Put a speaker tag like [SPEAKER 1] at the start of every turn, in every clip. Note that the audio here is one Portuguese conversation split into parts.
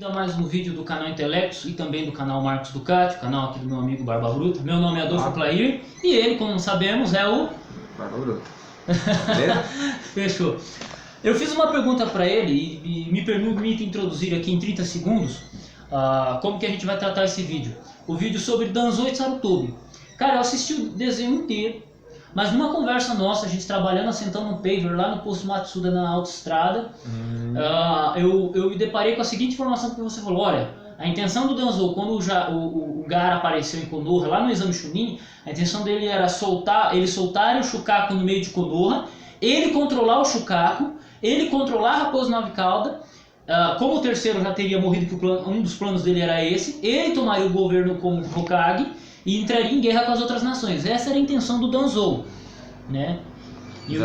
[SPEAKER 1] A mais um vídeo do canal Intelectos e também do canal Marcos Ducati, canal aqui do meu amigo Barba Bruta. Meu nome é Adolfo Clair e ele, como sabemos, é o...
[SPEAKER 2] Barba Bruta.
[SPEAKER 1] Fechou. Eu fiz uma pergunta para ele e me permite introduzir aqui em 30 segundos como que a gente vai tratar esse vídeo. O vídeo sobre Danzou e Sarutobi. Cara, eu assisti o desenho inteiro, mas numa conversa nossa, a gente trabalhando, assentando um paver lá no posto Matsuda na autoestrada, eu me deparei com a seguinte informação que você falou: olha, a intenção do Danzou, quando o Gaara apareceu em Konoha, lá no exame Chunin, a intenção dele era soltar o Shukaku no meio de Konoha, ele controlar o Shukaku, ele controlar a Raposa Nove Cauda. Como o terceiro já teria morrido, que um dos planos dele era esse, ele tomaria o governo como Hokage e entraria em guerra com as outras nações. Essa era a intenção do Danzou, né? E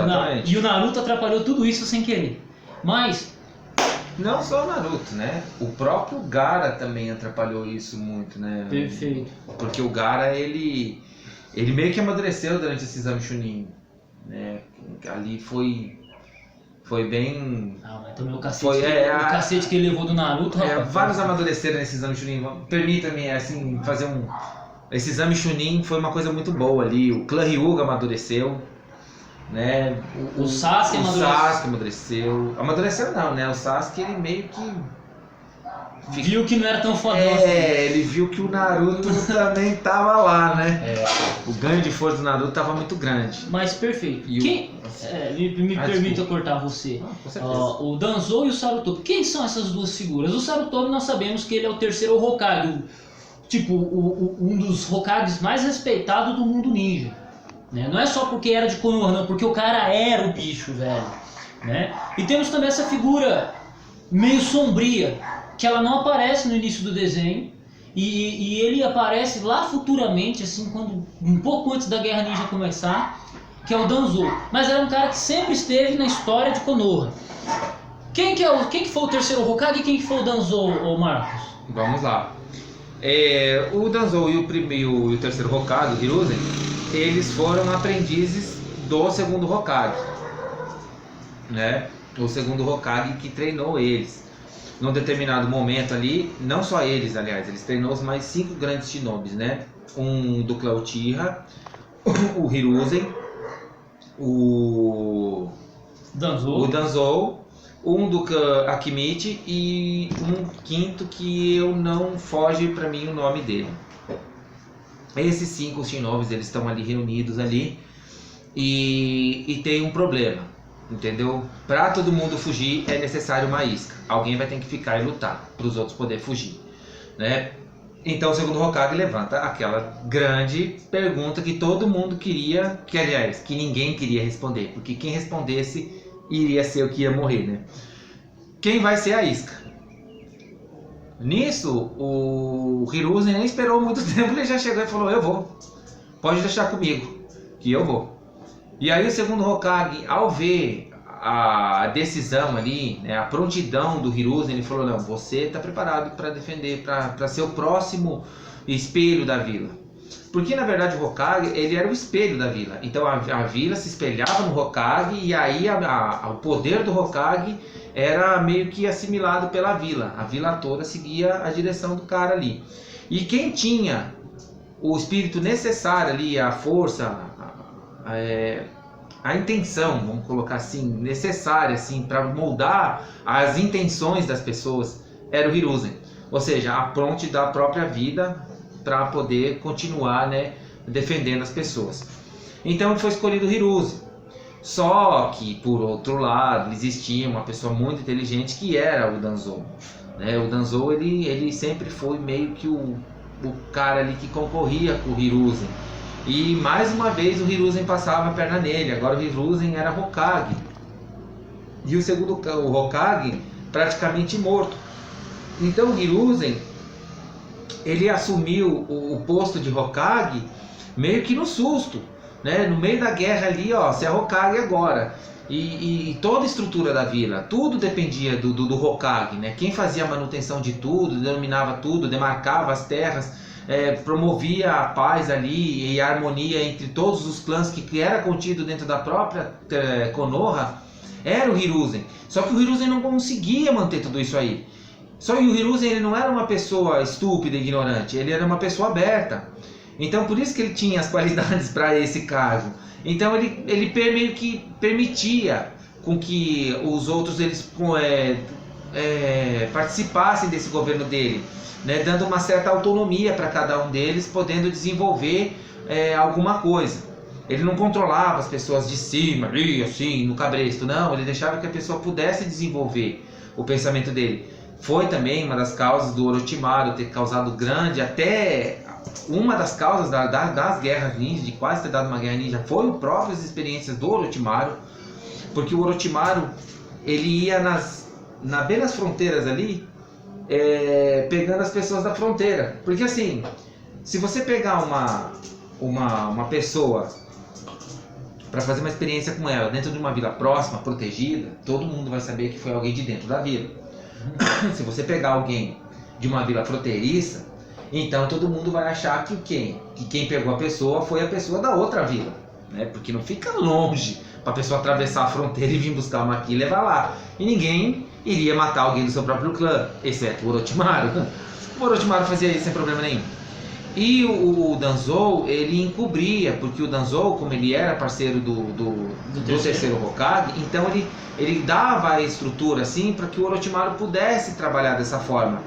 [SPEAKER 1] o Naruto atrapalhou tudo isso sem querer. Mas
[SPEAKER 2] não só o Naruto, né? O próprio Gaara também atrapalhou isso muito, né?
[SPEAKER 1] Perfeito.
[SPEAKER 2] Porque o Gaara, ele meio que amadureceu durante esse exame Chunin, né? Ali foi bem...
[SPEAKER 1] mas também o cacete que ele levou do Naruto, rapaz.
[SPEAKER 2] Vários amadureceram nesse exame Chunin. Permita-me, assim, fazer esse exame Chunin foi uma coisa muito boa ali. O clã Hyuga amadureceu, né?
[SPEAKER 1] O Sasuke
[SPEAKER 2] amadureceu. Amadureceu não, né? O Sasuke, ele meio que...
[SPEAKER 1] viu que não era tão fodão assim.
[SPEAKER 2] Ele viu que o Naruto também tava lá, né? O ganho de força do Naruto tava muito grande.
[SPEAKER 1] Mas perfeito. Me permita cortar você. O Danzou e o Sarutobi. Quem são essas duas figuras? O Sarutobi, nós sabemos que ele é o terceiro Hokage. Um dos Hokages mais respeitados do mundo ninja. Né? Não é só porque era de Konoha, não. Porque o cara era o bicho, velho. Né? E temos também essa figura meio sombria, que ela não aparece no início do desenho, e ele aparece lá futuramente, assim, um pouco antes da Guerra Ninja começar, que é o Danzou. Mas era um cara que sempre esteve na história de Konoha. Quem que foi o terceiro Hokage e quem que foi o Danzou, Marcos?
[SPEAKER 2] Vamos lá. O Danzou e o terceiro Hokage, o Hiruzen, eles foram aprendizes do segundo Hokage, né? O segundo Hokage que treinou eles. Num determinado momento ali, não só eles, aliás, eles treinou mais 5 grandes shinobis, né? Um do clã Uchiha, o Hiruzen, o Danzou, um do clã Akimichi e um quinto que eu não foge para mim o nome dele. Esses 5 shinobis, eles estão ali reunidos ali e tem um problema. Entendeu? Para todo mundo fugir é necessário uma isca. Alguém vai ter que ficar e lutar para os outros poderem fugir, né? Então o segundo Hokage levanta aquela grande pergunta que todo mundo queria, que ninguém queria responder, porque quem respondesse iria ser o que ia morrer, né? Quem vai ser a isca? Nisso o Hiruzen nem esperou muito tempo, ele já chegou e falou: eu vou, pode deixar comigo, que eu vou. E aí o segundo Hokage, ao ver a decisão ali, né, a prontidão do Hiruzen, ele falou: não, você está preparado para defender, para ser o próximo espelho da vila. Porque na verdade o Hokage, ele era o espelho da vila. Então a vila se espelhava no Hokage e aí o poder do Hokage era meio que assimilado pela vila. A vila toda seguia a direção do cara ali. E quem tinha o espírito necessário ali, a força, a intenção, vamos colocar assim, necessária assim, para moldar as intenções das pessoas, era o Hiruzen. Ou seja, a ponte da própria vida para poder continuar, né, defendendo as pessoas. Então foi escolhido o Hiruzen. Só que, por outro lado, existia uma pessoa muito inteligente que era o Danzou. Né? O Danzou, ele sempre foi meio que o cara ali que concorria com o Hiruzen. E mais uma vez o Hiruzen passava a perna nele. Agora o Hiruzen era Hokage. E o segundo Hokage praticamente morto. Então o Hiruzen, ele assumiu o posto de Hokage meio que no susto, né? No meio da guerra ali, ó, você é Hokage agora. E toda a estrutura da vila, tudo dependia do Hokage, né? Quem fazia a manutenção de tudo, denominava tudo, demarcava as terras, promovia a paz ali e a harmonia entre todos os clãs que era contido dentro da própria Konoha, era o Hiruzen. Só que o Hiruzen não conseguia manter tudo isso aí. Só que o Hiruzen, ele não era uma pessoa estúpida, ignorante, ele era uma pessoa aberta. Então por isso que ele tinha as qualidades para esse cargo. Então ele meio que permitia com que os outros eles participassem desse governo dele, né, dando uma certa autonomia para cada um deles, podendo desenvolver alguma coisa. Ele não controlava as pessoas de cima, ali, assim, no cabresto, não. Ele deixava que a pessoa pudesse desenvolver o pensamento dele. Foi também uma das causas do Orochimaru ter causado grande, até uma das causas das guerras ninja, de quase ter dado uma guerra ninja, foi as próprias experiências do Orochimaru, porque o Orochimaru, ele ia bem nas fronteiras ali, pegando as pessoas da fronteira. Porque assim, se você pegar uma pessoa para fazer uma experiência com ela dentro de uma vila próxima, protegida, todo mundo vai saber que foi alguém de dentro da vila. Se você pegar alguém de uma vila fronteiriça, então todo mundo vai achar que quem pegou a pessoa foi a pessoa da outra vila, né? Porque não fica longe para a pessoa atravessar a fronteira e vir buscar uma aqui e levar lá. E ninguém iria matar alguém do seu próprio clã, exceto o Orochimaru. O Orochimaru fazia isso sem problema nenhum. E o Danzou, ele encobria, porque o Danzou, como ele era parceiro do terceiro Hokage, então ele dava a estrutura assim para que o Orochimaru pudesse trabalhar dessa forma.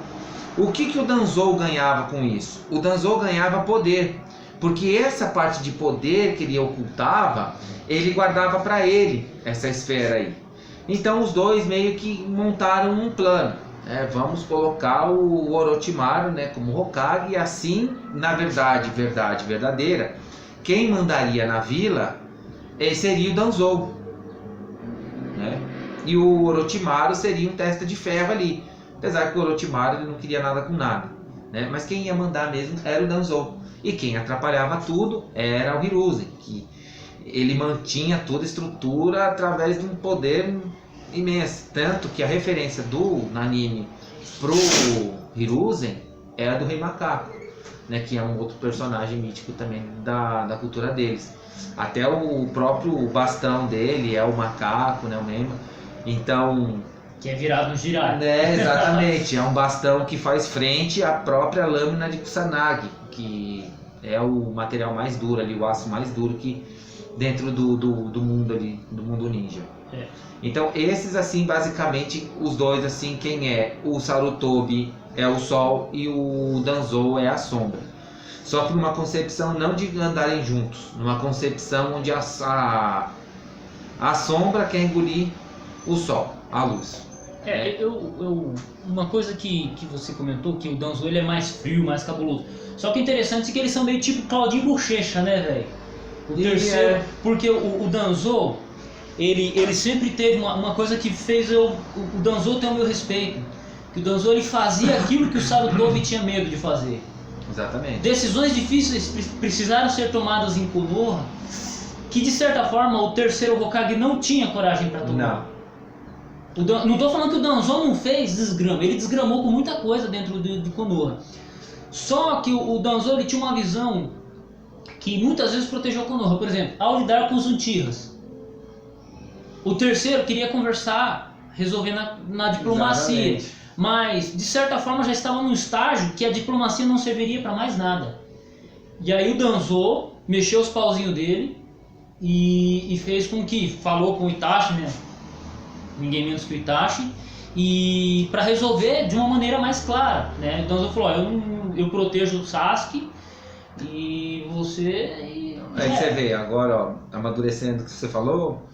[SPEAKER 2] O que o Danzou ganhava com isso? O Danzou ganhava poder, porque essa parte de poder que ele ocultava, ele guardava para ele, essa esfera aí. Então os dois meio que montaram um plano. Vamos colocar o Orochimaru, né, como Hokage, e assim, na verdade verdadeira, quem mandaria na vila seria o Danzou, né? E o Orochimaru seria um testa de ferro ali, apesar que o Orochimaru ele não queria nada com nada, né? Mas quem ia mandar mesmo era o Danzou, e quem atrapalhava tudo era o Hiruzen, que ele mantinha toda a estrutura através de um poder imenso, tanto que a referência do anime pro Hiruzen é a do Rei Macaco, né, que é um outro personagem mítico também da cultura deles. Até o próprio bastão dele é o macaco, né, o mesmo. Então,
[SPEAKER 1] que é virado no Jiraiya.
[SPEAKER 2] Né, exatamente, é um bastão que faz frente à própria lâmina de Kusanagi, que é o material mais duro ali, o aço mais duro que dentro do mundo ali, do mundo ninja. Então esses assim, basicamente os dois assim, quem é o Sarutobi é o sol e o Danzou é a sombra. Só que numa concepção não de andarem juntos, numa concepção onde a sombra quer engolir o sol, a luz.
[SPEAKER 1] Uma coisa que você comentou, que o Danzou ele é mais frio, mais cabuloso. Só que o interessante é que eles são meio tipo Claudinho Bochecha, né, velho? O terceiro, porque o Danzou, ele sempre teve uma coisa que fez o Danzou ter o meu respeito. Que o Danzou ele fazia aquilo que o Sarutobi tinha medo de fazer.
[SPEAKER 2] Exatamente.
[SPEAKER 1] Decisões difíceis precisaram ser tomadas em Konoha, que de certa forma o terceiro Hokage não tinha coragem para tomar. Não estou falando que o Danzou não fez desgrama, ele desgramou com muita coisa dentro de Konoha. Só que o Danzou ele tinha uma visão que muitas vezes protegeu Konoha. Por exemplo, ao lidar com os Uchihas, o terceiro queria conversar, resolver na diplomacia. Exatamente. Mas de certa forma já estava num estágio que a diplomacia não serviria para mais nada. E aí o Danzou mexeu os pauzinhos dele e fez com que falou com o Itachi, né? Ninguém menos que o Itachi, e para resolver de uma maneira mais clara, né? O Danzou falou: eu protejo o Sasuke e você.
[SPEAKER 2] Aí você vê agora, ó, amadurecendo o que você falou,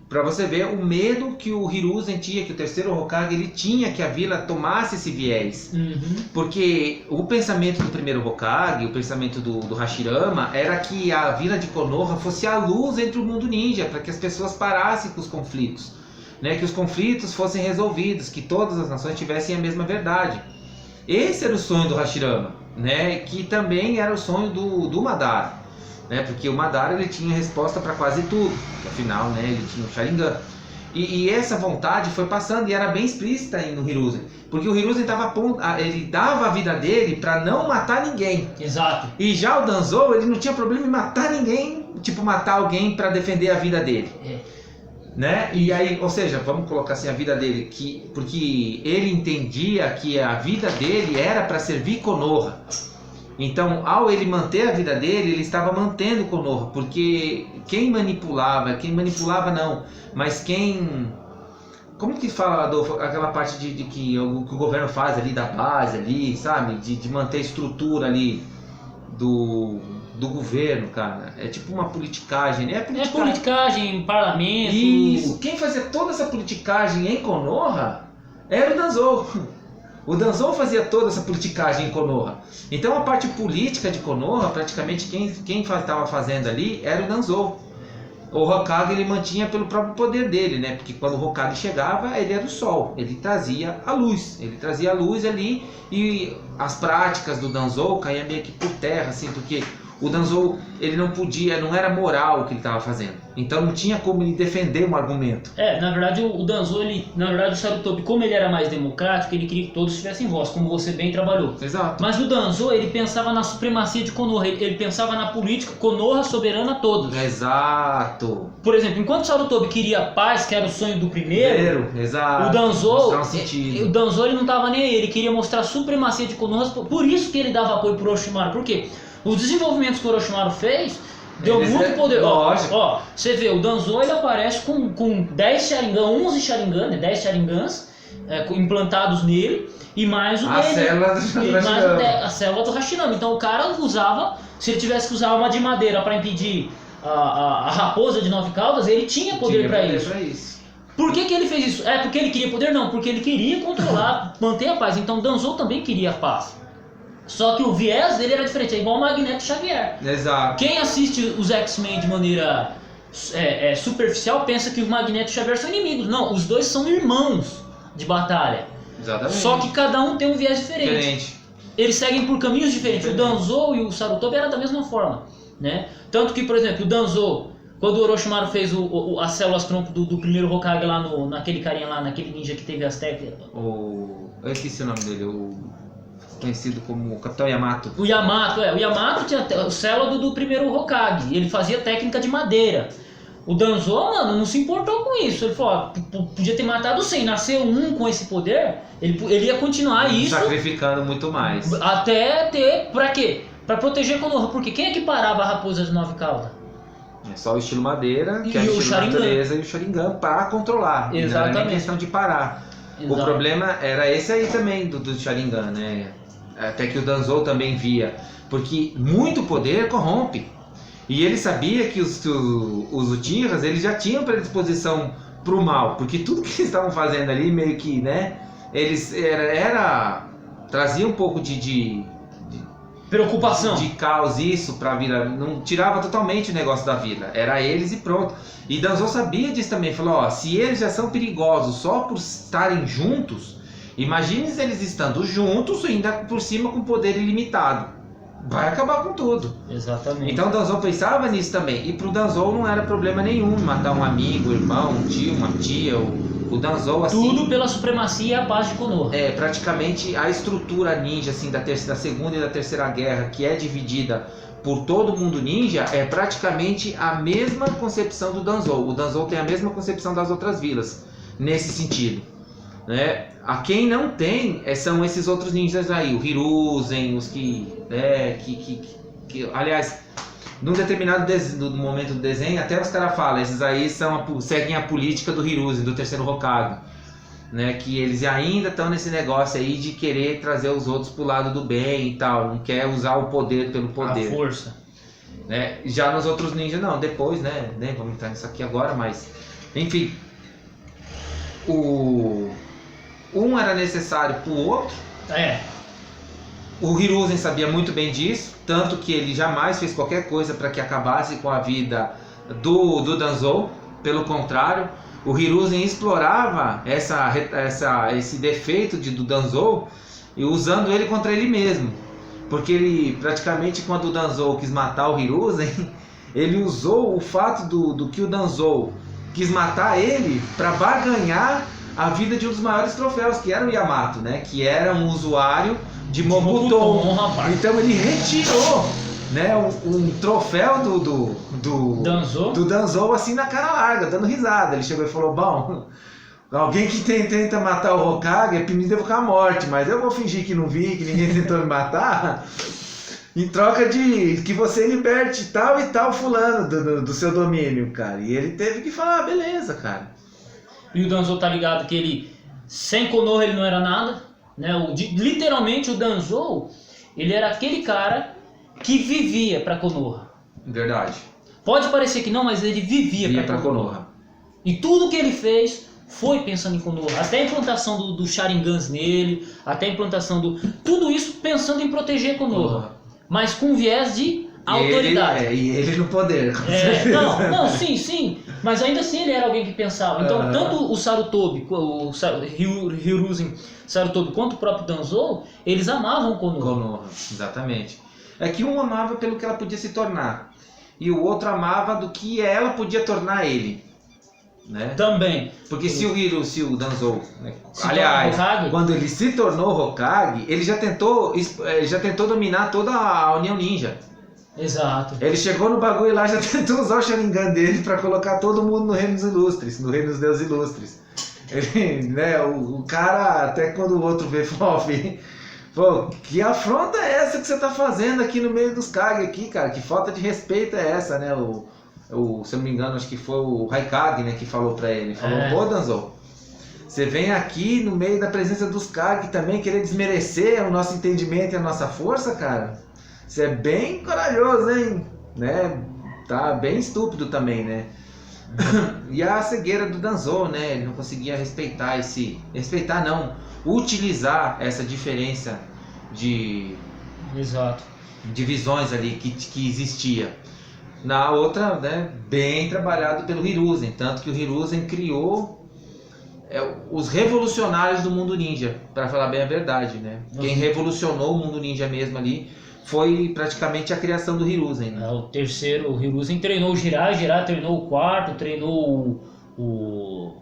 [SPEAKER 2] para você ver o medo que o Hiruzen tinha, que o terceiro Hokage ele tinha que a vila tomasse esse viés. Porque o pensamento do primeiro Hokage, o pensamento do Hashirama, era que a vila de Konoha fosse a luz entre o mundo ninja, para que as pessoas parassem com os conflitos, né? Que os conflitos fossem resolvidos, que todas as nações tivessem a mesma verdade. Esse era o sonho do Hashirama, né? Que também era o sonho do Madara. Né, porque o Madara ele tinha resposta para quase tudo, afinal, né, ele tinha o Sharingan. E essa vontade foi passando e era bem explícita no Hiruzen, porque o Hiruzen ele dava a vida dele para não matar ninguém.
[SPEAKER 1] Exato.
[SPEAKER 2] E já o Danzou ele não tinha problema em matar ninguém, tipo matar alguém para defender a vida dele. né? E aí, ou seja, vamos colocar assim a vida dele, porque ele entendia que a vida dele era para servir Konoha. Então, ao ele manter a vida dele, ele estava mantendo Konoha, porque quem manipulava não, mas como que fala, Adolfo, aquela parte de que o governo faz ali da base ali, sabe? De manter a estrutura ali do governo, cara. É tipo uma politicagem, né?
[SPEAKER 1] É politicagem, parlamento.
[SPEAKER 2] Isso. Quem fazia toda essa politicagem em Konoha era o Danzou. O Danzou fazia toda essa politicagem em Konoha. Então a parte política de Konoha, praticamente quem estava fazendo ali era o Danzou. O Hokage ele mantinha pelo próprio poder dele, né? Porque quando o Hokage chegava, ele era o sol, ele trazia a luz. Ele trazia a luz ali e as práticas do Danzou caíam meio que por terra, assim, porque o Danzou, ele não era moral o que ele estava fazendo. Então não tinha como ele defender um argumento.
[SPEAKER 1] Na verdade o Danzou, o Sarutobi, como ele era mais democrático, ele queria que todos tivessem voz, como você bem trabalhou.
[SPEAKER 2] Exato.
[SPEAKER 1] Mas o Danzou, ele pensava na supremacia de Konoha, ele pensava na política Konoha soberana a todos.
[SPEAKER 2] Exato.
[SPEAKER 1] Por exemplo, enquanto o Sarutobi queria paz, que era o sonho do primeiro,
[SPEAKER 2] exato.
[SPEAKER 1] o Danzou,
[SPEAKER 2] Um
[SPEAKER 1] ele não estava nem aí, ele queria mostrar a supremacia de Konoha, por isso que ele dava apoio pro Orochimaru. Por quê? Os desenvolvimentos que o Orochimaru fez deu muito poder. Ó, você vê, o Danzou ele aparece com 10 Sharingan, 11 Sharingan, né, 10 Sharingans implantados nele e mais
[SPEAKER 2] a
[SPEAKER 1] célula do Hashinami. Então o cara usava, se ele tivesse que usar uma de madeira para impedir a raposa de 9 caudas, ele tinha poder para isso. Por que ele fez isso? Porque ele queria poder? Não, porque ele queria controlar, manter a paz. Então o Danzou também queria a paz. Só que o viés dele era diferente, é igual o Magneto Xavier.
[SPEAKER 2] Exato.
[SPEAKER 1] Quem assiste os X-Men de maneira superficial pensa que o Magneto e o Xavier são inimigos. Não, os dois são irmãos de batalha.
[SPEAKER 2] Exatamente.
[SPEAKER 1] Só que cada um tem um viés diferente. Eles seguem por caminhos diferentes. O Danzou e o Sarutobi eram da mesma forma, né? Tanto que, por exemplo, o Danzou, quando o Orochimaru fez as células tronco do primeiro Hokage lá naquele carinha lá, naquele ninja que teve as técnicas.
[SPEAKER 2] Eu esqueci o nome dele, conhecido como Capitão Yamato.
[SPEAKER 1] O Yamato tinha a célula do primeiro Hokage, ele fazia técnica de madeira. O Danzou, mano, não se importou com isso. Ele falou, podia ter matado 100, nasceu um com esse poder, ele ia continuar isso.
[SPEAKER 2] Sacrificando muito mais.
[SPEAKER 1] Até ter, pra quê? Pra proteger Konoha, porque quem é que parava a raposa de 9 caudas?
[SPEAKER 2] É só o estilo madeira, que
[SPEAKER 1] e
[SPEAKER 2] é o estilo
[SPEAKER 1] Sharingan.
[SPEAKER 2] Natureza e o Sharingan para controlar.
[SPEAKER 1] Exatamente.
[SPEAKER 2] Não era nem questão de parar. Exato. O problema era esse aí também do Sharingan, né? Até que o Danzou também via. Porque muito poder corrompe. E ele sabia que os Uchihas, eles já tinham predisposição pro mal. Porque tudo que eles estavam fazendo ali, meio que, né? Eles trazia um pouco de
[SPEAKER 1] preocupação.
[SPEAKER 2] De caos isso pra vila. Não tirava totalmente o negócio da vila. Era eles e pronto. E Danzou sabia disso também. Falou, se eles já são perigosos só por estarem juntos, imagine eles estando juntos e ainda por cima com poder ilimitado. Vai acabar com tudo.
[SPEAKER 1] Exatamente.
[SPEAKER 2] Então o Danzou pensava nisso também. E pro Danzou não era problema nenhum matar um amigo, um irmão, um tio, uma tia. O Danzou, assim...
[SPEAKER 1] Tudo pela supremacia e a paz de Konoha.
[SPEAKER 2] Praticamente a estrutura ninja, assim, da Segunda e da Terceira Guerra, que é dividida por todo mundo ninja, é praticamente a mesma concepção do Danzou. O Danzou tem a mesma concepção das outras vilas, nesse sentido. Né? A quem não tem são esses outros ninjas aí, o Hiruzen, os que aliás, num determinado momento do desenho, até os caras falam, esses aí seguem a política do Hiruzen, do terceiro Hokage, né? Que eles ainda estão nesse negócio aí de querer trazer os outros pro lado do bem e tal, não quer usar o poder pelo poder.
[SPEAKER 1] A força.
[SPEAKER 2] Né? Já nos outros ninjas não, depois, né? Nem vamos entrar nisso aqui agora, mas enfim, um era necessário pro outro. O Hiruzen sabia muito bem disso, tanto que ele jamais fez qualquer coisa para que acabasse com a vida do Danzou. Pelo contrário, o Hiruzen explorava esse defeito do Danzou e usando ele contra ele mesmo. Porque ele praticamente, quando o Danzou quis matar o Hiruzen, ele usou o fato do que o Danzou quis matar ele para barganhar a vida de um dos maiores troféus, que era o Yamato, né? Que era um usuário de Mobuton. Então ele retirou né, um troféu do Danzou assim na cara larga, dando risada. Ele chegou e falou, bom, alguém que tenta matar o Hokage é punido com a morte, mas eu vou fingir que não vi, que ninguém tentou me matar, em troca de que você liberte tal e tal fulano do seu domínio, cara. E ele teve que falar, beleza, cara.
[SPEAKER 1] E o Danzou tá ligado que ele, sem Konoha ele não era nada, né? Literalmente o Danzou, ele era aquele cara que vivia pra Konoha.
[SPEAKER 2] Verdade.
[SPEAKER 1] Pode parecer que não, mas ele vivia pra Konoha. E tudo que ele fez foi pensando em Konoha. Até a implantação do Sharingans nele, até a implantação do... Tudo isso pensando em proteger Konoha. Mas com viés de autoridade.
[SPEAKER 2] E ele no poder.
[SPEAKER 1] Não, sim. Mas ainda assim ele era alguém que pensava. Então, tanto o Sarutobi, o Hiruzen Sarutobi, quanto o próprio Danzou, eles amavam Konoha.
[SPEAKER 2] Exatamente. É que um amava pelo que ela podia se tornar. E o outro amava do que ela podia tornar ele. Né?
[SPEAKER 1] Também.
[SPEAKER 2] Porque se o Danzou, né? Aliás, quando ele se tornou Hokage, ele já tentou dominar toda a União Ninja.
[SPEAKER 1] Exato.
[SPEAKER 2] Ele chegou no bagulho lá e já tentou usar o Sharingan dele pra colocar todo mundo no Reino dos Ilustres, no Reino dos Deuses Ilustres. Ele, né, o cara, até quando o outro vê, falou, pô, que afronta é essa que você tá fazendo aqui no meio dos Kage aqui, cara? Que falta de respeito é essa, né? Se eu não me engano, acho que foi o Raikage, né, que falou pra ele. Falou, pô, Danzou, você vem aqui no meio da presença dos Kage também querer desmerecer o nosso entendimento e a nossa força, cara? Você é bem corajoso, hein? Né? Tá bem estúpido também, né? E a cegueira do Danzou, né? Ele não conseguia utilizar essa diferença de visões ali que existia. Na outra, né, bem trabalhado pelo Hiruzen, tanto que o Hiruzen criou os revolucionários do mundo ninja, para falar bem a verdade, né? Quem revolucionou o mundo ninja mesmo ali foi praticamente a criação do Hiruzen. Né?
[SPEAKER 1] O terceiro, o Hiruzen treinou o Jiraiya treinou o quarto, treinou o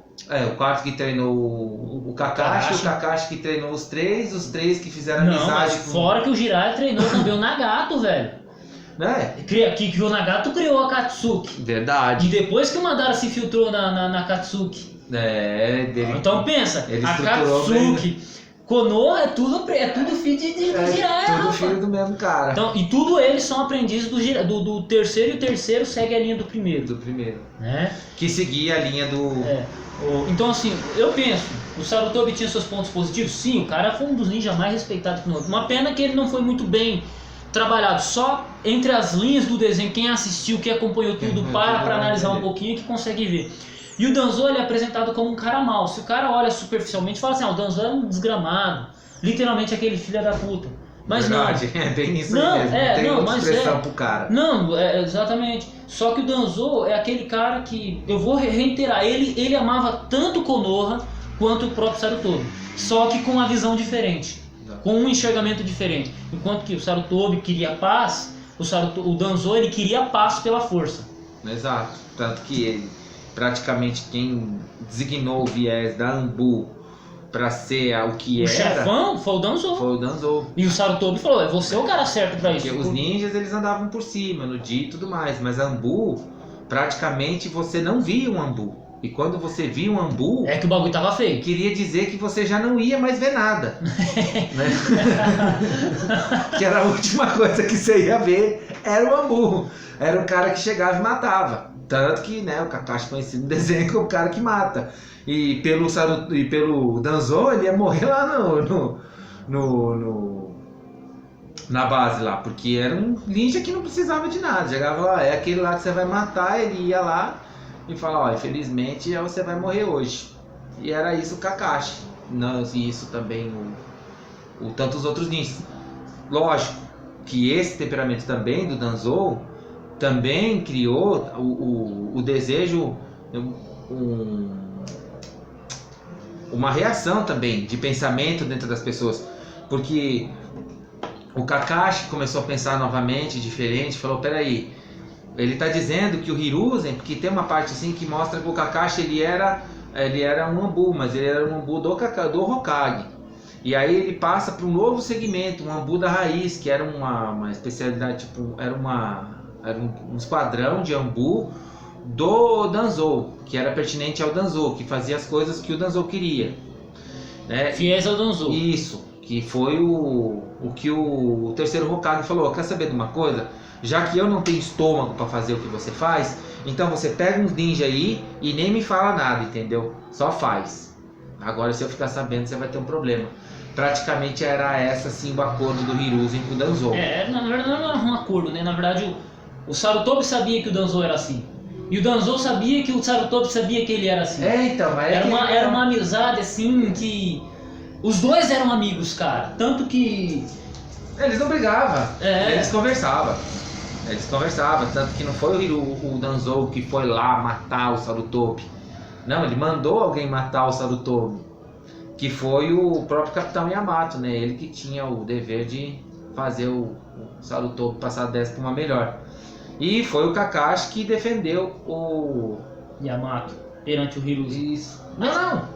[SPEAKER 2] quarto que treinou o Kakashi, o Kakashi que treinou os três que fizeram amizade
[SPEAKER 1] com... Fora que o Jiraiya treinou também o Nagato, velho.
[SPEAKER 2] Né?
[SPEAKER 1] Que o Nagato criou a Katsuki.
[SPEAKER 2] Verdade.
[SPEAKER 1] E depois que o Madara se infiltrou na Katsuki. Então pensa, a Katsuki, Konoha é tudo filho de Jiraiya.
[SPEAKER 2] Tudo filho do mesmo cara.
[SPEAKER 1] Então, e tudo eles são aprendizes do terceiro, e o terceiro segue a linha do primeiro. Né?
[SPEAKER 2] Que seguia a linha do...
[SPEAKER 1] Então assim, eu penso, o Sarutobi tinha seus pontos positivos? Sim, o cara foi um dos ninjas mais respeitados que não. Uma pena que ele não foi muito bem trabalhado, só entre as linhas do desenho, quem assistiu, quem acompanhou tudo, para analisar um pouquinho que consegue ver. E o Danzou ele é apresentado como um cara mau. Se o cara olha superficialmente, fala assim, o Danzou é um desgramado, literalmente aquele filho da puta. Mas
[SPEAKER 2] verdade,
[SPEAKER 1] não.
[SPEAKER 2] Tem isso aí mesmo, tem outra expressão pro cara.
[SPEAKER 1] Não, exatamente. Só que o Danzou é aquele cara que, eu vou reiterar, ele amava tanto Konoha quanto o próprio Sarutobi, só que com uma visão diferente. Com um enxergamento diferente. Enquanto que o Sarutobi queria paz, o Danzou ele queria paz pela força.
[SPEAKER 2] Exato. Tanto que ele, praticamente quem designou o viés da Anbu para ser o que era... O
[SPEAKER 1] chefão foi o Danzou. E o Sarutobi falou, você é o cara certo para isso.
[SPEAKER 2] Porque os ninjas eles andavam por cima, no dia e tudo mais. Mas a Anbu, praticamente você não via um Anbu. E quando você via um Anbu...
[SPEAKER 1] É que o bagulho tava feio.
[SPEAKER 2] Queria dizer que você já não ia mais ver nada. Né? Que era a última coisa que você ia ver, era o Anbu. Era o cara que chegava e matava. Tanto que, né, o Kakashi conhecido no desenho como o cara que mata. E pelo Danzou, ele ia morrer lá na base lá. Porque era um ninja que não precisava de nada. Chegava lá, é aquele lá que você vai matar, ele ia lá e fala, infelizmente você vai morrer hoje. E era isso o Kakashi. Não, e isso também tantos outros ninjas. Lógico que esse temperamento também do Danzou também criou o desejo, uma reação também de pensamento dentro das pessoas. Porque o Kakashi começou a pensar novamente, diferente, falou, peraí, ele está dizendo que o Hiruzen, porque tem uma parte assim que mostra que o Kakashi ele era um Anbu, mas ele era um Anbu do Hokage. E aí ele passa para um novo segmento, um Ambu da Raiz, que era uma especialidade, tipo, era um esquadrão de Ambu do Danzou, que era pertinente ao Danzou, que fazia as coisas que o Danzou queria, né?
[SPEAKER 1] Fiéis ao Danzou.
[SPEAKER 2] Isso, que foi o que o terceiro Hokage falou: quer saber de uma coisa? Já que eu não tenho estômago para fazer o que você faz, então você pega uns ninja aí e nem me fala nada, entendeu? Só faz. Agora, se eu ficar sabendo, você vai ter um problema. Praticamente era essa assim o acordo do Hiruzen com o Danzou.
[SPEAKER 1] Na verdade não era um acordo, né? Na verdade o Sarutobi sabia que o Danzou era assim. E o Danzou sabia que o Sarutobi sabia que ele era assim.
[SPEAKER 2] Então, mas
[SPEAKER 1] era uma amizade assim que... Os dois eram amigos, cara. Tanto que...
[SPEAKER 2] Eles não brigavam, eles conversavam. Tanto que não foi o Danzou que foi lá matar o Sarutobi. Não, ele mandou alguém matar o Sarutobi. Que foi o próprio Capitão Yamato, né? Ele que tinha o dever de fazer o Sarutobi passar dessa para uma melhor. E foi o Kakashi que defendeu o
[SPEAKER 1] Yamato perante o Hiruzen.
[SPEAKER 2] Isso. Não.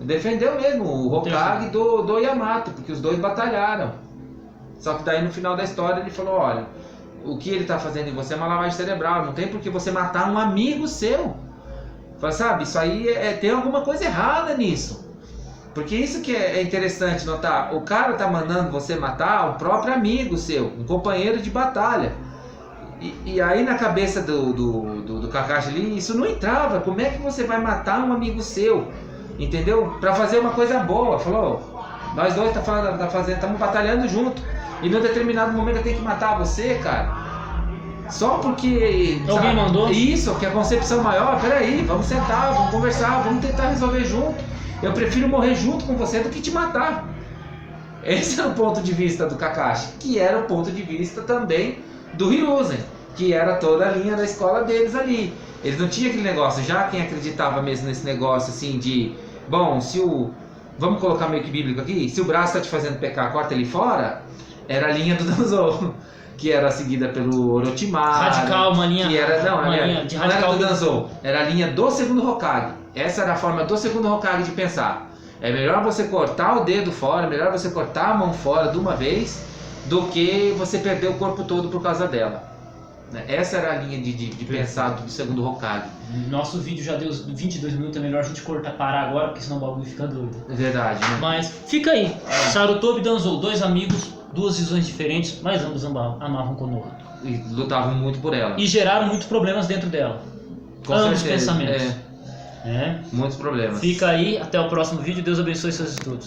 [SPEAKER 2] Defendeu mesmo o Hokage do Yamato, porque os dois batalharam. Só que daí no final da história ele falou: olha, o que ele tá fazendo em você é uma lavagem cerebral, não tem por que você matar um amigo seu. Fala, sabe, isso aí tem alguma coisa errada nisso. Porque isso que é interessante notar, o cara tá mandando você matar um próprio amigo seu, um companheiro de batalha. E aí na cabeça do Kakashi ali, isso não entrava. Como é que você vai matar um amigo seu? Entendeu? Pra fazer uma coisa boa. Falou, nós dois estamos batalhando junto. E num determinado momento eu tenho que matar você, cara. Só porque...
[SPEAKER 1] Alguém mandou?
[SPEAKER 2] Isso, que a concepção maior, peraí, vamos sentar, vamos conversar, vamos tentar resolver junto. Eu prefiro morrer junto com você do que te matar. Esse era o ponto de vista do Kakashi, que era o ponto de vista também do Hiruzen, que era toda a linha da escola deles ali. Eles não tinham aquele negócio, já quem acreditava mesmo nesse negócio assim de... Bom, vamos colocar meio que bíblico aqui, se o braço está te fazendo pecar, corta ele fora, era a linha do Danzou, que era seguida pelo Orochimaru.
[SPEAKER 1] Radical, uma linha...
[SPEAKER 2] Que era, não
[SPEAKER 1] de
[SPEAKER 2] não era do Danzou, era a linha do segundo Hokage. Essa era a forma do segundo Hokage de pensar. É melhor você cortar o dedo fora, é melhor você cortar a mão fora de uma vez, do que você perder o corpo todo por causa dela. Essa era a linha de pensar do segundo Hokage.
[SPEAKER 1] Nosso vídeo já deu 22 minutos, é melhor a gente parar agora, porque senão o bagulho fica doido.
[SPEAKER 2] É verdade, né?
[SPEAKER 1] Mas fica aí, Sarutobi e Danzou, dois amigos, duas visões diferentes, mas ambos amavam Konoha.
[SPEAKER 2] E lutavam muito por ela.
[SPEAKER 1] E geraram muitos problemas dentro dela.
[SPEAKER 2] Com
[SPEAKER 1] ambos
[SPEAKER 2] certeza,
[SPEAKER 1] pensamentos.
[SPEAKER 2] Muitos problemas.
[SPEAKER 1] Fica aí, até o próximo vídeo, Deus abençoe seus estudos.